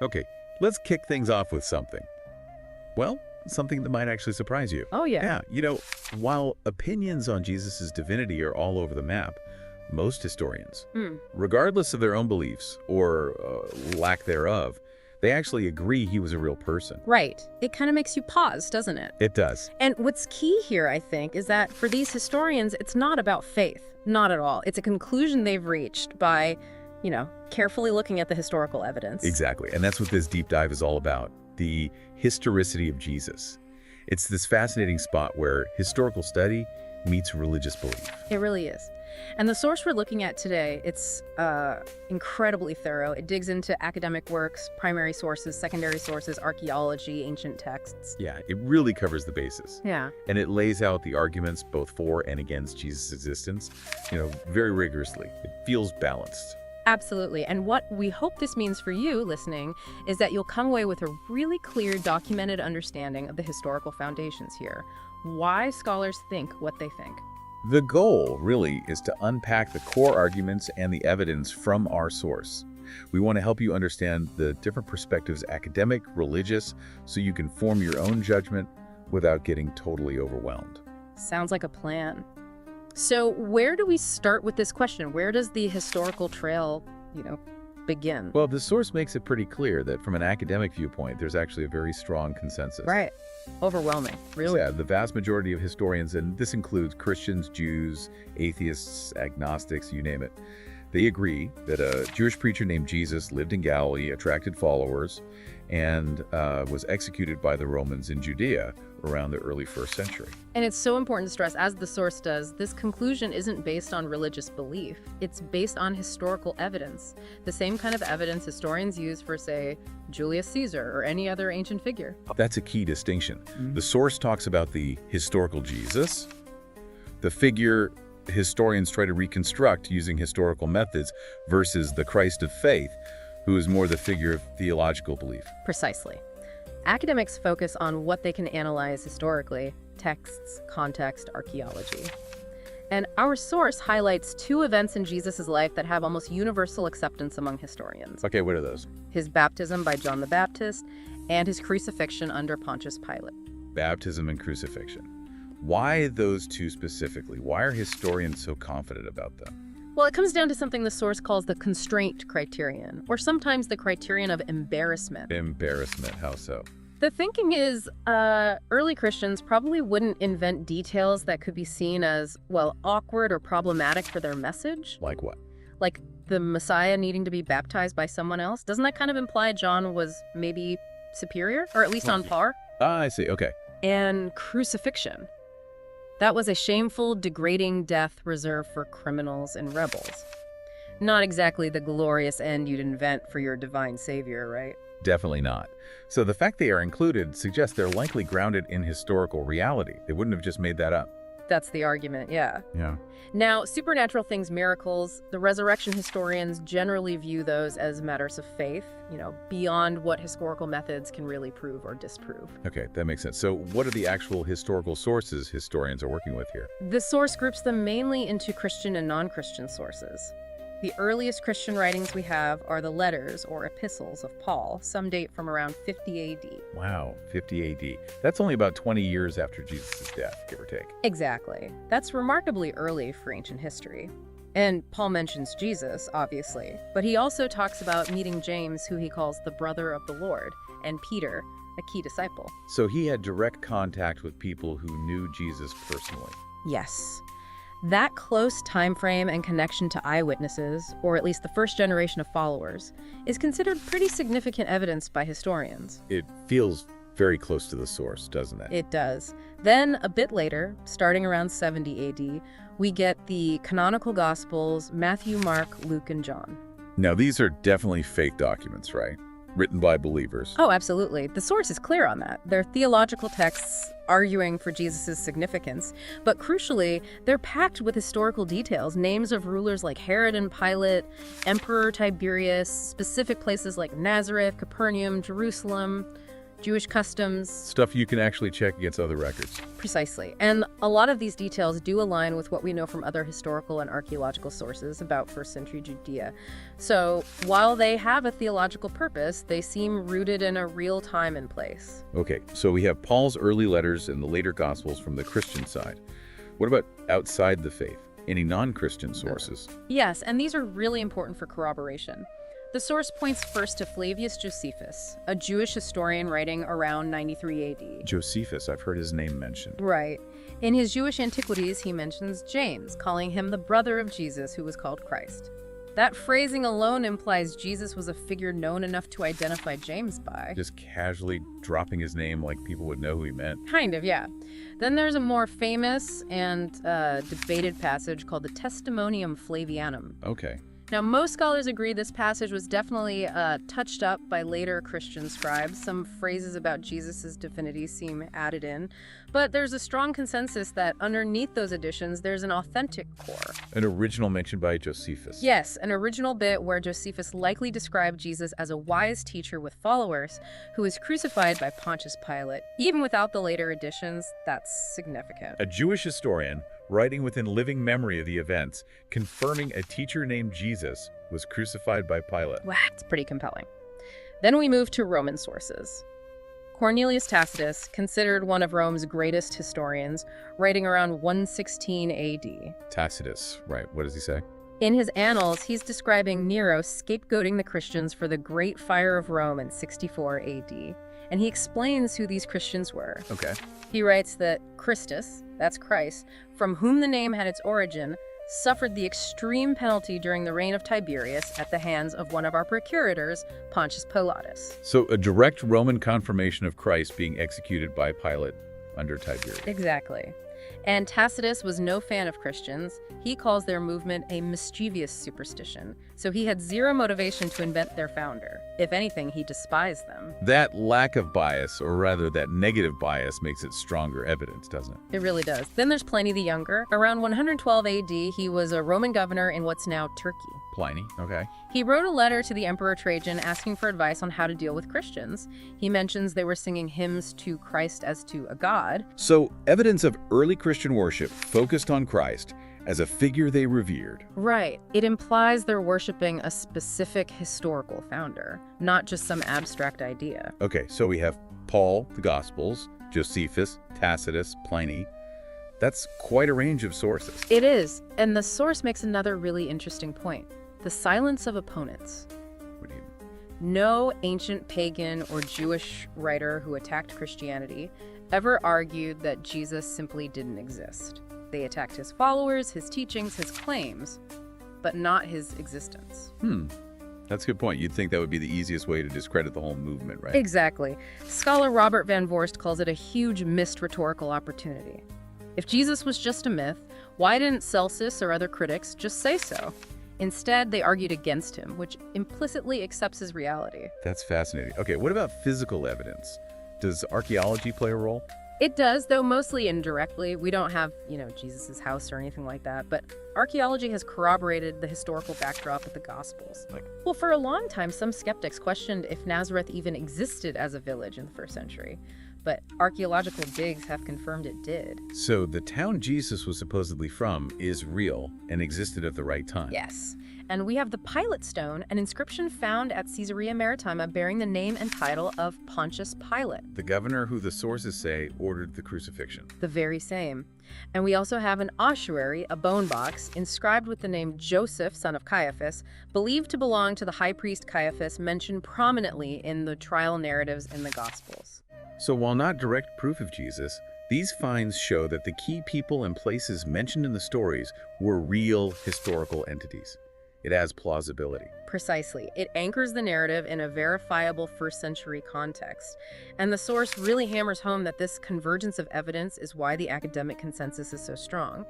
Okay, let's kick things off with something. Well, something that might actually surprise you. Oh, yeah. Yeah, while opinions on Jesus' divinity are all over the map, most historians, regardless of their own beliefs or lack thereof, they actually agree he was a real person. Right. It kind of makes you pause, doesn't it? It does. And what's key here, I think, is that for these historians, it's not about faith. Not at all. It's a conclusion they've reached by, carefully looking at the historical evidence. Exactly. And that's what this deep dive is all about, the historicity of Jesus. It's this fascinating spot where historical study meets religious belief. It really is. And the source we're looking at today, it's incredibly thorough. It digs into academic works, primary sources, secondary sources, archaeology, ancient texts. Yeah, it really covers the basis. Yeah. And it lays out the arguments both for and against Jesus' existence, very rigorously. It feels balanced. Absolutely. And what we hope this means for you listening is that you'll come away with a really clear, documented understanding of the historical foundations here. Why scholars think what they think. The goal, really, is to unpack the core arguments and the evidence from our source. We want to help you understand the different perspectives, academic, religious, so you can form your own judgment without getting totally overwhelmed. Sounds like a plan. So where do we start with this question? Where does the historical trail, begin? Well, the source makes it pretty clear that from an academic viewpoint, there's actually a very strong consensus. Right. Overwhelming, really. Yeah, the vast majority of historians, and this includes Christians, Jews, atheists, agnostics, you name it, they agree that a Jewish preacher named Jesus lived in Galilee, attracted followers, and was executed by the Romans in Judea around the early 1st century. And it's so important to stress, as the source does, this conclusion isn't based on religious belief. It's based on historical evidence, the same kind of evidence historians use for, say, Julius Caesar or any other ancient figure. That's a key distinction. The source talks about the historical Jesus, the figure historians try to reconstruct using historical methods, versus the Christ of faith, who is more the figure of theological belief. Precisely. Academics focus on what they can analyze historically: texts, context, archaeology. And our source highlights two events in Jesus' life that have almost universal acceptance among historians. Okay, what are those? His baptism by John the Baptist and his crucifixion under Pontius Pilate. Baptism and crucifixion. Why those two specifically? Why are historians so confident about them? Well, it comes down to something the source calls the constraint criterion, or sometimes the criterion of embarrassment. Embarrassment, how so? The thinking is early Christians probably wouldn't invent details that could be seen as, awkward or problematic for their message. Like what? Like the Messiah needing to be baptized by someone else. Doesn't that kind of imply John was maybe superior, or at least on par? Ah, I see, okay. And crucifixion. That was a shameful, degrading death reserved for criminals and rebels. Not exactly the glorious end you'd invent for your divine savior, right? Definitely not. So the fact they are included suggests they're likely grounded in historical reality. They wouldn't have just made that up. That's the argument, yeah. Yeah. Now, supernatural things, miracles, the resurrection historians generally view those as matters of faith, beyond what historical methods can really prove or disprove. Okay, that makes sense. So what are the actual historical sources historians are working with here? The source groups them mainly into Christian and non-Christian sources. The earliest Christian writings we have are the letters or epistles of Paul. Some date from around 50 AD. Wow, 50 AD. That's only about 20 years after Jesus' death, give or take. Exactly. That's remarkably early for ancient history. And Paul mentions Jesus, obviously, but he also talks about meeting James, who he calls the brother of the Lord, and Peter, a key disciple. So he had direct contact with people who knew Jesus personally. Yes. That close time frame and connection to eyewitnesses, or at least the first generation of followers, is considered pretty significant evidence by historians. It feels very close to the source, doesn't it? It does. Then, a bit later, starting around 70 AD, we get the canonical Gospels, Matthew, Mark, Luke, and John. Now, these are definitely fake documents, right? Written by believers. Oh, absolutely. The source is clear on that. They're theological texts arguing for Jesus' significance, but crucially, they're packed with historical details, names of rulers like Herod and Pilate, Emperor Tiberius, specific places like Nazareth, Capernaum, Jerusalem. Jewish customs. Stuff you can actually check against other records. Precisely. And a lot of these details do align with what we know from other historical and archaeological sources about first century Judea. So while they have a theological purpose, they seem rooted in a real time and place. Okay, so we have Paul's early letters and the later Gospels from the Christian side. What about outside the faith? Any non-Christian sources? Yes, and these are really important for corroboration. The source points first to Flavius Josephus, a Jewish historian writing around 93 AD. Josephus, I've heard his name mentioned. Right. In his Jewish Antiquities, he mentions James, calling him the brother of Jesus, who was called Christ. That phrasing alone implies Jesus was a figure known enough to identify James by. Just casually dropping his name like people would know who he meant. Kind of, yeah. Then there's a more famous and debated passage called the Testimonium Flavianum. Okay. Now, most scholars agree this passage was definitely touched up by later Christian scribes. Some phrases about Jesus' divinity seem added in, but there's a strong consensus that underneath those additions, there's an authentic core. An original mentioned by Josephus. Yes, an original bit where Josephus likely described Jesus as a wise teacher with followers who was crucified by Pontius Pilate. Even without the later additions, that's significant. A Jewish historian writing within living memory of the events, confirming a teacher named Jesus was crucified by Pilate. Wow, it's pretty compelling. Then we move to Roman sources. Cornelius Tacitus, considered one of Rome's greatest historians, writing around 116 AD. Tacitus, right. What does he say? In his annals, he's describing Nero scapegoating the Christians for the Great Fire of Rome in 64 AD. And he explains who these Christians were. Okay. He writes that Christus, that's Christ, from whom the name had its origin, suffered the extreme penalty during the reign of Tiberius at the hands of one of our procurators, Pontius Pilatus. So a direct Roman confirmation of Christ being executed by Pilate under Tiberius. Exactly. And Tacitus was no fan of Christians. He calls their movement a mischievous superstition. So he had zero motivation to invent their founder. If anything, he despised them. That lack of bias, or rather that negative bias, makes it stronger evidence, doesn't it? It really does. Then there's Pliny the Younger. Around 112 AD, he was a Roman governor in what's now Turkey. Pliny, okay. He wrote a letter to the Emperor Trajan asking for advice on how to deal with Christians. He mentions they were singing hymns to Christ as to a god. So evidence of early Christian worship focused on Christ as a figure they revered. Right. It implies they're worshiping a specific historical founder, not just some abstract idea. Okay, so we have Paul, the Gospels, Josephus, Tacitus, Pliny. That's quite a range of sources. It is. And the source makes another really interesting point. The silence of opponents. What do you mean? No ancient pagan or Jewish writer who attacked Christianity ever argued that Jesus simply didn't exist. They attacked his followers, his teachings, his claims, but not his existence. That's a good point. You'd think that would be the easiest way to discredit the whole movement, right? Exactly. Scholar Robert Van Voorst calls it a huge missed rhetorical opportunity. If Jesus was just a myth, why didn't Celsus or other critics just say so? Instead, they argued against him, which implicitly accepts his reality. That's fascinating. Okay, what about physical evidence? Does archaeology play a role? It does, though mostly indirectly. We don't have, Jesus' house or anything like that, but archaeology has corroborated the historical backdrop of the Gospels. Well, for a long time, some skeptics questioned if Nazareth even existed as a village in the first century, but archaeological digs have confirmed it did. So the town Jesus was supposedly from is real and existed at the right time. Yes. And we have the Pilate Stone, an inscription found at Caesarea Maritima bearing the name and title of Pontius Pilate. The governor who the sources say ordered the crucifixion. The very same. And we also have an ossuary, a bone box, inscribed with the name Joseph, son of Caiaphas, believed to belong to the high priest Caiaphas, mentioned prominently in the trial narratives in the Gospels. So while not direct proof of Jesus, these finds show that the key people and places mentioned in the stories were real historical entities. It adds plausibility. Precisely. It anchors the narrative in a verifiable first-century context. And the source really hammers home that this convergence of evidence is why the academic consensus is so strong.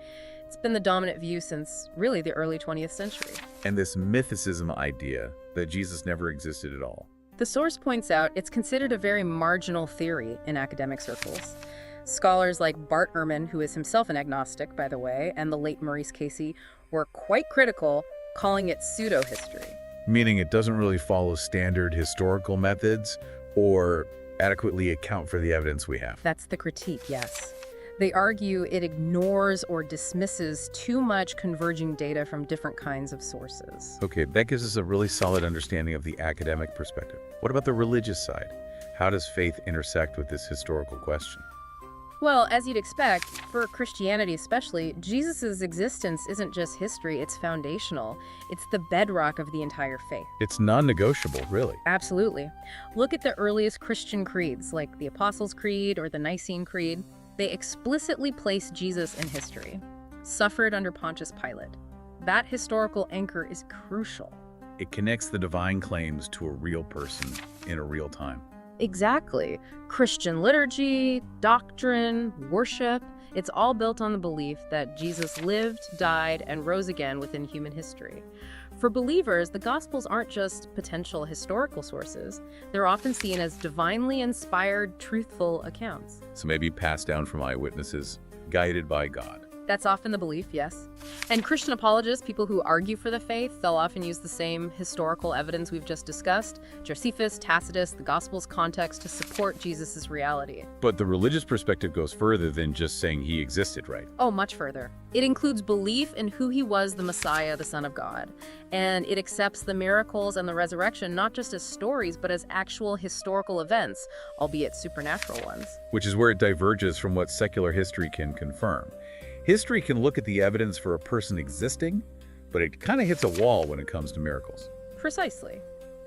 It's been the dominant view since, really, the early 20th century. And this mythicism idea that Jesus never existed at all. The source points out it's considered a very marginal theory in academic circles. Scholars like Bart Ehrman, who is himself an agnostic, by the way, and the late Maurice Casey were quite critical, calling it pseudo-history. Meaning it doesn't really follow standard historical methods, or adequately account for the evidence we have. That's the critique, yes. They argue it ignores or dismisses too much converging data from different kinds of sources. Okay, that gives us a really solid understanding of the academic perspective. What about the religious side? How does faith intersect with this historical question? Well, as you'd expect, for Christianity especially, Jesus' existence isn't just history, it's foundational. It's the bedrock of the entire faith. It's non-negotiable, really. Absolutely. Look at the earliest Christian creeds, like the Apostles' Creed or the Nicene Creed. They explicitly place Jesus in history. Suffered under Pontius Pilate. That historical anchor is crucial. It connects the divine claims to a real person in a real time. Exactly. Christian liturgy, doctrine, worship, it's all built on the belief that Jesus lived, died, and rose again within human history. For believers, the Gospels aren't just potential historical sources. They're often seen as divinely inspired, truthful accounts. So maybe passed down from eyewitnesses, guided by God. That's often the belief, yes. And Christian apologists, people who argue for the faith, they'll often use the same historical evidence we've just discussed, Josephus, Tacitus, the Gospel's context, to support Jesus' reality. But the religious perspective goes further than just saying he existed, right? Oh, much further. It includes belief in who he was, the Messiah, the Son of God. And it accepts the miracles and the resurrection not just as stories, but as actual historical events, albeit supernatural ones. Which is where it diverges from what secular history can confirm. History can look at the evidence for a person existing, but it kind of hits a wall when it comes to miracles. Precisely.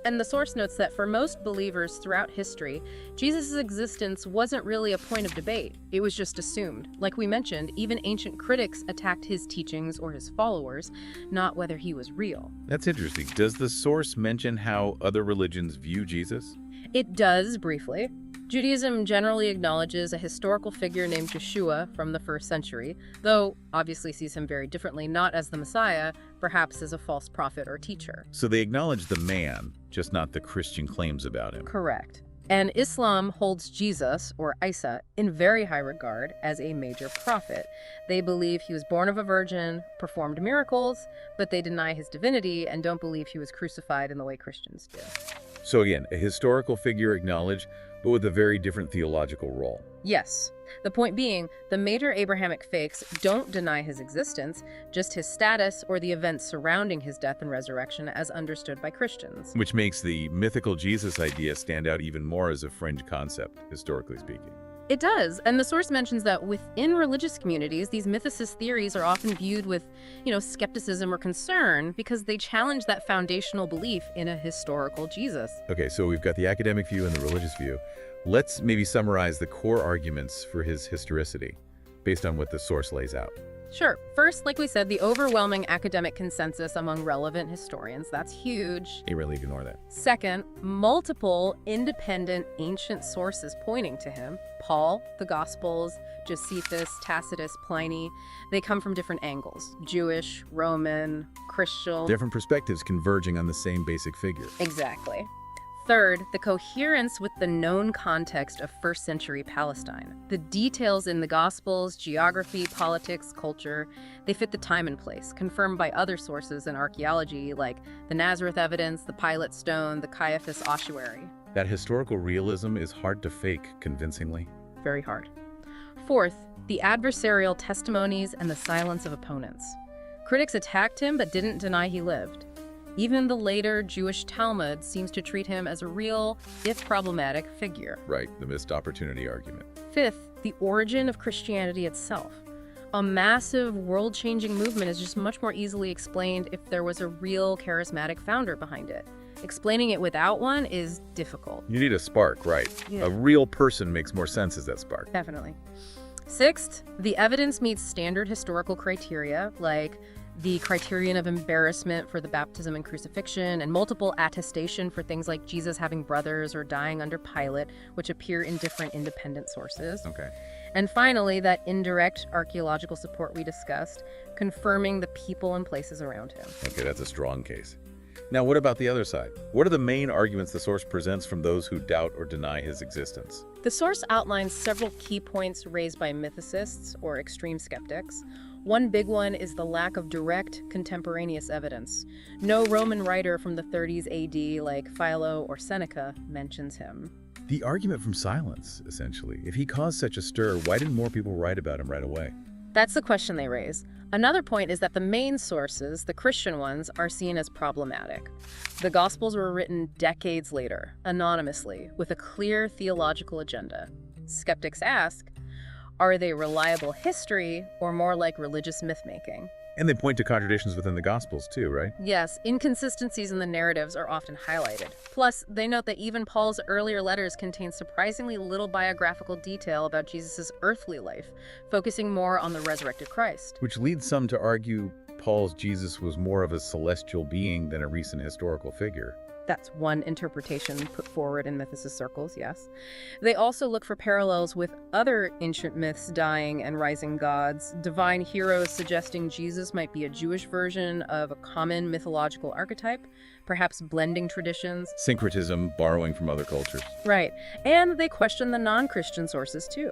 And the source notes that for most believers throughout history, Jesus' existence wasn't really a point of debate. It was just assumed. Like we mentioned, even ancient critics attacked his teachings or his followers, not whether he was real. That's interesting. Does the source mention how other religions view Jesus? It does, briefly. Judaism generally acknowledges a historical figure named Yeshua from the 1st century, though obviously sees him very differently, not as the Messiah, perhaps as a false prophet or teacher. So they acknowledge the man, just not the Christian claims about him. Correct. And Islam holds Jesus, or Isa, in very high regard as a major prophet. They believe he was born of a virgin, performed miracles, but they deny his divinity and don't believe he was crucified in the way Christians do. So again, a historical figure acknowledged, but with a very different theological role. Yes. The point being, the major Abrahamic faiths don't deny his existence, just his status or the events surrounding his death and resurrection as understood by Christians. Which makes the mythical Jesus idea stand out even more as a fringe concept, historically speaking. It does, and the source mentions that within religious communities, these mythicist theories are often viewed with, skepticism or concern because they challenge that foundational belief in a historical Jesus. Okay, so we've got the academic view and the religious view. Let's maybe summarize the core arguments for his historicity, based on what the source lays out. Sure. First, like we said, the overwhelming academic consensus among relevant historians. That's huge. You really ignore that. Second, multiple independent ancient sources pointing to him. Paul, the Gospels, Josephus, Tacitus, Pliny. They come from different angles. Jewish, Roman, Christian. Different perspectives converging on the same basic figure. Exactly. Third, the coherence with the known context of 1st century Palestine. The details in the Gospels, geography, politics, culture, they fit the time and place, confirmed by other sources in archaeology like the Nazareth evidence, the Pilate stone, the Caiaphas ossuary. That historical realism is hard to fake convincingly. Very hard. Fourth, the adversarial testimonies and the silence of opponents. Critics attacked him but didn't deny he lived. Even the later Jewish Talmud seems to treat him as a real, if problematic, figure. Right, the missed opportunity argument. Fifth, the origin of Christianity itself. A massive, world-changing movement is just much more easily explained if there was a real charismatic founder behind it. Explaining it without one is difficult. You need a spark, right? Yeah. A real person makes more sense as that spark. Definitely. Sixth, the evidence meets standard historical criteria, like the criterion of embarrassment for the baptism and crucifixion, and multiple attestation for things like Jesus having brothers or dying under Pilate, which appear in different independent sources. Okay. And finally, that indirect archaeological support we discussed, confirming the people and places around him. Okay, that's a strong case. Now, what about the other side? What are the main arguments the source presents from those who doubt or deny his existence? The source outlines several key points raised by mythicists or extreme skeptics. One big one is the lack of direct contemporaneous evidence. No Roman writer from the 30s AD like Philo or Seneca mentions him. The argument from silence, essentially. If he caused such a stir, why didn't more people write about him right away? That's the question they raise. Another point is that the main sources, the Christian ones, are seen as problematic. The Gospels were written decades later, anonymously, with a clear theological agenda. Skeptics ask, are they reliable history or more like religious myth-making? And they point to contradictions within the Gospels too, right? Yes, inconsistencies in the narratives are often highlighted. Plus, they note that even Paul's earlier letters contain surprisingly little biographical detail about Jesus' earthly life, focusing more on the resurrected Christ. Which leads some to argue Paul's Jesus was more of a celestial being than a recent historical figure. That's one interpretation put forward in mythicist circles, yes. They also look for parallels with other ancient myths, dying and rising gods, divine heroes suggesting Jesus might be a Jewish version of a common mythological archetype, perhaps blending traditions. Syncretism, borrowing from other cultures. Right. And they question the non-Christian sources too.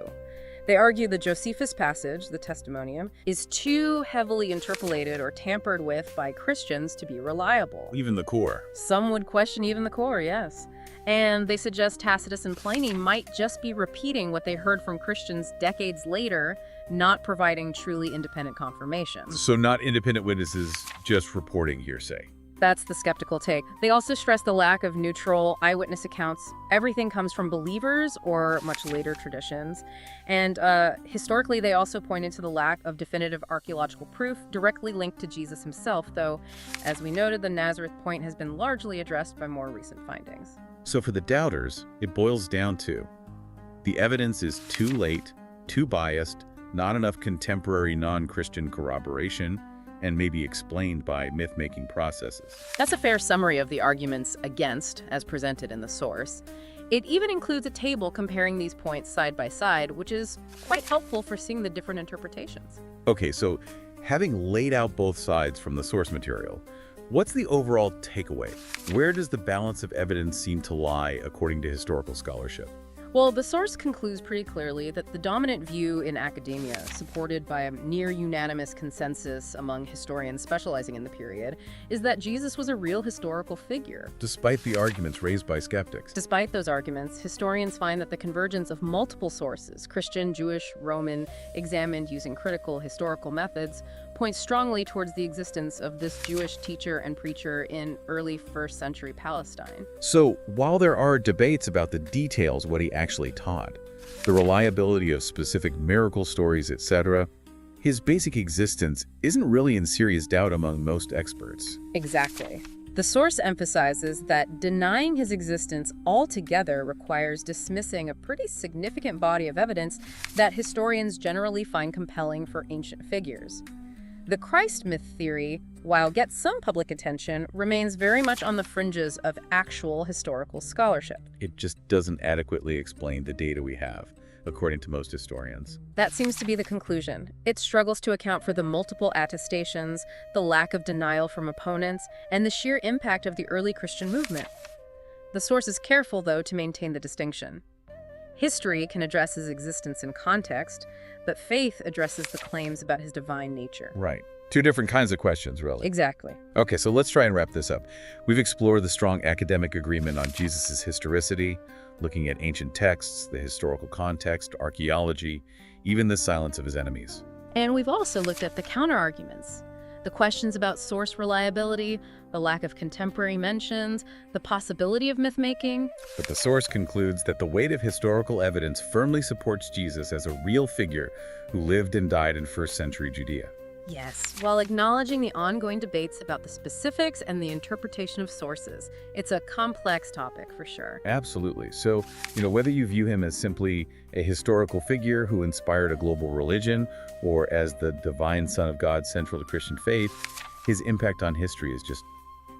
They argue the Josephus passage, the Testimonium, is too heavily interpolated or tampered with by Christians to be reliable. Even the core. Some would question even the core, yes. And they suggest Tacitus and Pliny might just be repeating what they heard from Christians decades later, not providing truly independent confirmation. So not independent witnesses, just reporting hearsay. That's the skeptical take. They also stress the lack of neutral eyewitness accounts. Everything comes from believers or much later traditions. And historically, they also pointed to the lack of definitive archaeological proof directly linked to Jesus himself, though, as we noted, the Nazareth point has been largely addressed by more recent findings. So for the doubters, it boils down to the evidence is too late, too biased, not enough contemporary non-Christian corroboration, and may be explained by myth-making processes. That's a fair summary of the arguments against, as presented in the source. It even includes a table comparing these points side by side, which is quite helpful for seeing the different interpretations. Okay, so having laid out both sides from the source material, what's the overall takeaway? Where does the balance of evidence seem to lie according to historical scholarship? Well, the source concludes pretty clearly that the dominant view in academia, supported by a near-unanimous consensus among historians specializing in the period, is that Jesus was a real historical figure. Despite the arguments raised by skeptics. Despite those arguments, historians find that the convergence of multiple sources, Christian, Jewish, Roman, examined using critical historical methods, points strongly towards the existence of this Jewish teacher and preacher in early first century Palestine. So, while there are debates about the details of what he actually taught, the reliability of specific miracle stories, etc., his basic existence isn't really in serious doubt among most experts. Exactly. The source emphasizes that denying his existence altogether requires dismissing a pretty significant body of evidence that historians generally find compelling for ancient figures. The Christ myth theory, while gets some public attention, remains very much on the fringes of actual historical scholarship. It just doesn't adequately explain the data we have, according to most historians. That seems to be the conclusion. It struggles to account for the multiple attestations, the lack of denial from opponents, and the sheer impact of the early Christian movement. The source is careful, though, to maintain the distinction. History can address his existence in context, but faith addresses the claims about his divine nature. Right. Two different kinds of questions, really. Exactly. Okay, so let's try and wrap this up. We've explored the strong academic agreement on Jesus' historicity, looking at ancient texts, the historical context, archaeology, even the silence of his enemies. And we've also looked at the counterarguments, the questions about source reliability, the lack of contemporary mentions, the possibility of myth-making. But the source concludes that the weight of historical evidence firmly supports Jesus as a real figure who lived and died in first century Judea. Yes, while acknowledging the ongoing debates about the specifics and the interpretation of sources. It's a complex topic for sure. Absolutely. So, whether you view him as simply a historical figure who inspired a global religion or as the divine Son of God central to Christian faith, his impact on history is just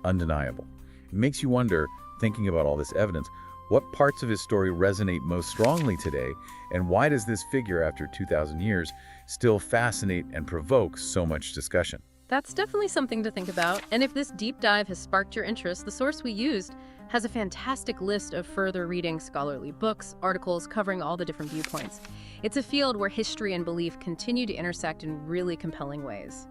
undeniable. It makes you wonder, thinking about all this evidence, what parts of his story resonate most strongly today, and why does this figure, after 2,000 years, still fascinate and provoke so much discussion? That's definitely something to think about. And if this deep dive has sparked your interest, the source we used has a fantastic list of further reading scholarly books, articles covering all the different viewpoints. It's a field where history and belief continue to intersect in really compelling ways.